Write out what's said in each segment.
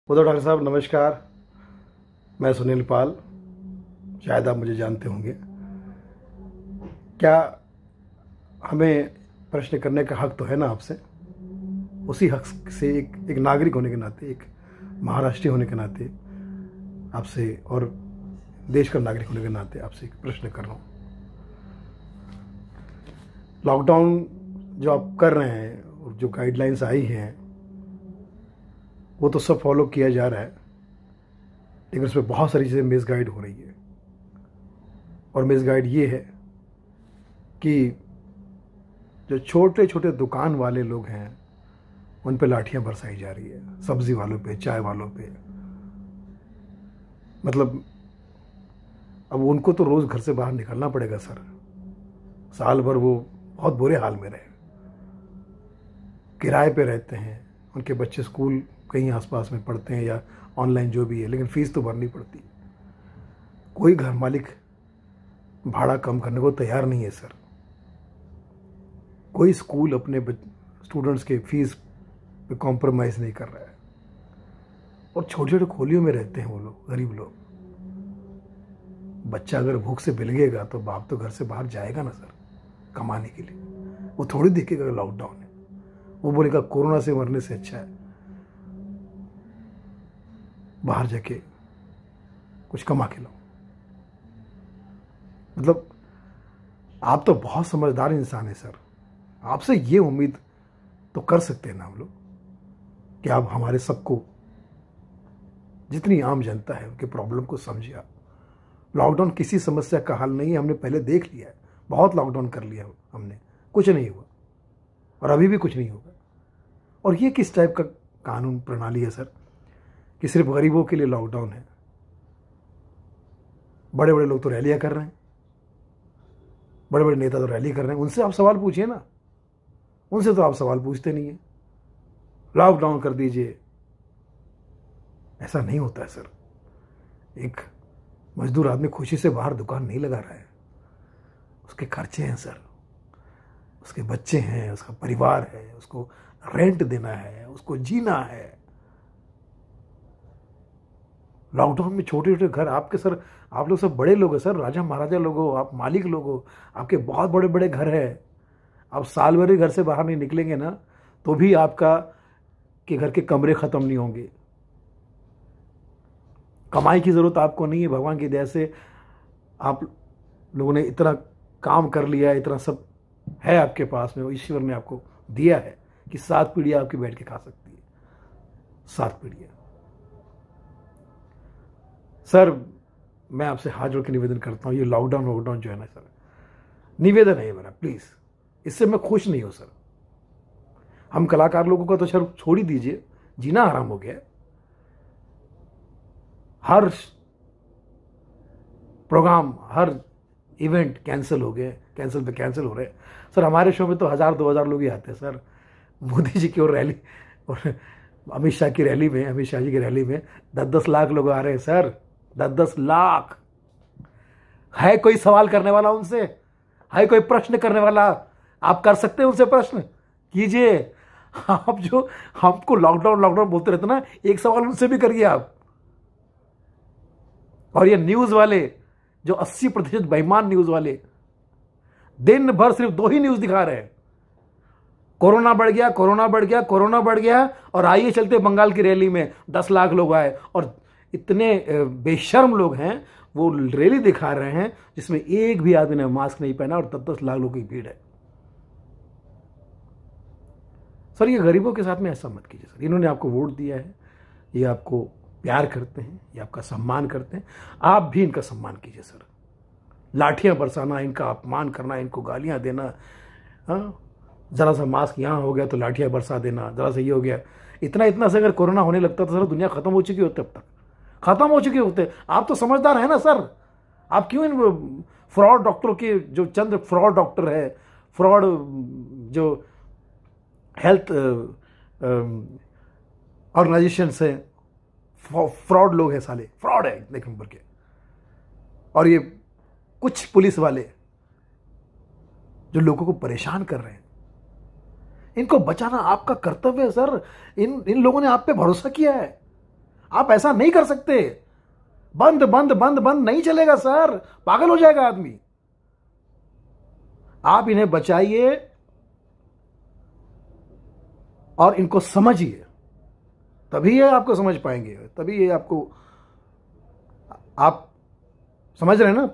उद्धव ठाकरे साहब नमस्कार। मैं सुनील पाल, शायद आप मुझे जानते होंगे। क्या हमें प्रश्न करने का हक तो है ना आपसे? उसी हक से एक नागरिक होने के नाते, एक महाराष्ट्रीय होने के नाते आपसे और देश का नागरिक होने के नाते आपसे एक प्रश्न कर रहा हूँ। लॉकडाउन जो आप कर रहे हैं और जो गाइडलाइंस आई हैं वो तो सब फॉलो किया जा रहा है, लेकिन उसमें बहुत सारी चीज़ें मिसगाइड हो रही है। और मिसगाइड ये है कि जो छोटे छोटे दुकान वाले लोग हैं उन पे लाठियां बरसाई जा रही है, सब्जी वालों पे, चाय वालों पे। मतलब अब उनको तो रोज़ घर से बाहर निकलना पड़ेगा सर। साल भर वो बहुत बुरे हाल में रहे, किराए पे रहते हैं, उनके बच्चे स्कूल कहीं आसपास में पढ़ते हैं या ऑनलाइन जो भी है, लेकिन फीस तो भरनी पड़ती है। कोई घर मालिक भाड़ा कम करने को तैयार नहीं है सर। कोई स्कूल अपने स्टूडेंट्स के फीस पे कॉम्प्रोमाइज़ नहीं कर रहा है। और छोटे छोटे खोलियों में रहते हैं वो लोग, गरीब लोग। बच्चा अगर भूख से बिलगेगा तो बाप तो घर से बाहर जाएगा ना सर, कमाने के लिए। वो थोड़ी देखेगा लॉकडाउन है, वो बोलेगा कोरोना से मरने से अच्छा है बाहर जाके कुछ कमा के लाओ। मतलब आप तो बहुत समझदार इंसान है सर। आपसे ये उम्मीद तो कर सकते हैं ना हम लोग कि आप हमारे सबको, जितनी आम जनता है, उनके प्रॉब्लम को समझिए। आप लॉकडाउन किसी समस्या का हल नहीं है, हमने पहले देख लिया है। बहुत लॉकडाउन कर लिया हमने, कुछ नहीं हुआ और अभी भी कुछ नहीं होगा। और ये किस टाइप का कानून प्रणाली है सर कि सिर्फ गरीबों के लिए लॉकडाउन है? बड़े बड़े लोग तो रैलियां कर रहे हैं, बड़े बड़े नेता तो रैली कर रहे हैं, उनसे आप सवाल पूछिए ना। उनसे तो आप सवाल पूछते नहीं है। लॉकडाउन कर दीजिए, ऐसा नहीं होता है सर। एक मजदूर आदमी खुशी से बाहर दुकान नहीं लगा रहा है, उसके खर्चे हैं सर, उसके बच्चे हैं, उसका परिवार है, उसको रेंट देना है, उसको जीना है। लॉकडाउन में छोटे छोटे घर आपके सर, आप लोग सब बड़े लोग हैं सर, राजा महाराजा लोग हो, आप मालिक लोग हो, आपके बहुत बड़े बड़े घर हैं। आप साल भर ही घर से बाहर नहीं निकलेंगे ना तो भी आपका के घर के कमरे खत्म नहीं होंगे। कमाई की जरूरत आपको नहीं है, भगवान की दया से आप लोगों ने इतना काम कर लिया, इतना सब है आपके पास में, ईश्वर ने आपको दिया है कि 7 पीढ़ियां आपकी बैठ के खा सकती है। 7 पीढ़ियां। सर मैं आपसे हाथ जोड़ के निवेदन करता हूँ, ये लॉकडाउन जो है ना सर, निवेदन है मेरा, प्लीज, इससे मैं खुश नहीं हूं सर। हम कलाकार लोगों का तो सर छोड़ ही दीजिए, जीना हराम हो गया। हर प्रोग्राम, हर इवेंट कैंसिल हो गए, कैंसिल पे कैंसिल हो रहे हैं सर। हमारे शो में तो 1000-2000 लोग ही आते हैं सर। मोदी जी की और रैली और अमित शाह की रैली में, अमित शाह जी की रैली में 10-10 लाख लोग आ रहे हैं सर। 10-10 लाख। है कोई सवाल करने वाला उनसे? है कोई प्रश्न करने वाला? आप कर सकते हैं उनसे प्रश्न, कीजिए। आप जो हमको लॉकडाउन लॉकडाउन बोलते रहते ना, एक सवाल उनसे भी करिए आप। और ये न्यूज वाले जो 80% बेईमान न्यूज वाले, दिन भर सिर्फ 2 ही न्यूज दिखा रहे हैं, कोरोना बढ़ गया, कोरोना बढ़ गया, कोरोना बढ़ गया। और आइए चलते बंगाल की रैली में 10 लाख लोग आए, और इतने बेशर्म लोग हैं वो रैली दिखा रहे हैं जिसमें एक भी आदमी ने मास्क नहीं पहना और 10-10 लाख लोगों की भीड़ है। सर ये गरीबों के साथ में ऐसा मत कीजिए सर। इन्होंने आपको वोट दिया है, ये आपको प्यार करते हैं, ये आपका सम्मान करते हैं, आप भी इनका सम्मान कीजिए सर। लाठियां बरसाना, इनका अपमान करना, इनको गालियां देना, जरा सा मास्क यहां हो गया तो लाठियां बरसा देना, जरा सा ये हो गया, इतना से अगर कोरोना होने लगता तो सर दुनिया खत्म हो चुकी होती, अब तक खत्म हो चुके होते। आप तो समझदार है ना सर, आप क्यों इन फ्रॉड डॉक्टरों के, जो चंद फ्रॉड डॉक्टर है, फ्रॉड जो हेल्थ ऑर्गेनाइजेशन है, फ्रॉड लोग हैं साले, फ्रॉड है एक नंबर के। और ये कुछ पुलिस वाले जो लोगों को परेशान कर रहे हैं, इनको बचाना आपका कर्तव्य है सर। इन लोगों ने आप पे भरोसा किया है, आप ऐसा नहीं कर सकते। बंद बंद बंद बंद नहीं चलेगा सर, पागल हो जाएगा आदमी। आप इन्हें बचाइए और इनको समझिए, तभी ये आपको समझ पाएंगे, तभी ये आपको, आप समझ रहे हैं ना।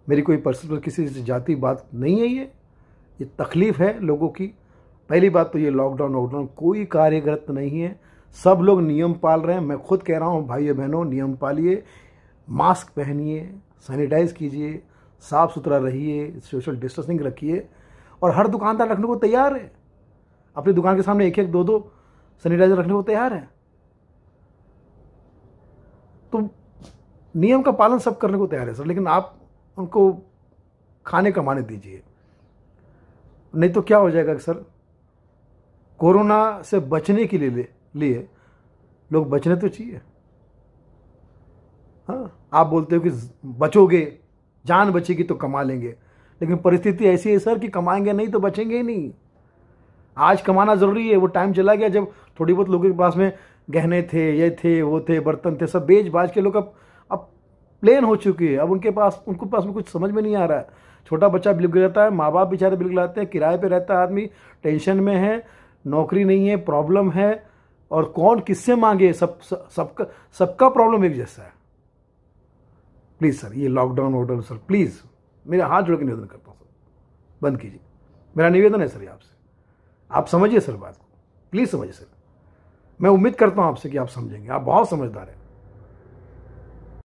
मेरी कोई पर्सनल किसी से जाति बात नहीं है, ये तकलीफ है लोगों की। पहली बात तो ये लॉकडाउन वॉकडाउन कोई कार्यगत नहीं है, सब लोग नियम पाल रहे हैं। मैं खुद कह रहा हूँ भाइयों बहनों, नियम पालिए, मास्क पहनिए, सैनिटाइज कीजिए, साफ सुथरा रहिए, सोशल डिस्टेंसिंग रखिए। और हर दुकानदार रखने को तैयार है, अपनी दुकान के सामने एक एक दो दो सैनिटाइजर रखने को तैयार है। तो नियम का पालन सब करने को तैयार है सर, लेकिन आप उनको खाने कमाने दीजिए। नहीं तो क्या हो जाएगा सर, कोरोना से बचने के लिए लोग बचने तो चाहिए। हाँ, आप बोलते हो कि बचोगे, जान बचेगी तो कमा लेंगे, लेकिन परिस्थिति ऐसी है सर कि कमाएंगे नहीं तो बचेंगे ही नहीं। आज कमाना ज़रूरी है, वो टाइम चला गया जब थोड़ी बहुत लोगों के पास में गहने थे, ये थे, वो थे, बर्तन थे, सब बेच बाज के लोग अब प्लेन हो चुकी है। अब उनके पास में कुछ समझ में नहीं आ रहा है। छोटा बच्चा बिल गिराता है, माँ बाप बेचारे बिल गिराते हैं, किराए पे रहता है आदमी, टेंशन में है, नौकरी नहीं है, प्रॉब्लम है, और कौन किससे मांगे, सबका प्रॉब्लम एक जैसा है। प्लीज़ सर, ये लॉकडाउन वॉकडाउन सर, प्लीज़ मेरे हाथ जोड़ के निवेदन करता हूँ सर, बंद कीजिए। मेरा निवेदन है सर आपसे, आप समझिए सर बात को, प्लीज़ समझिए सर। मैं उम्मीद करता हूँ आपसे कि आप समझेंगे, आप बहुत समझदार हैं।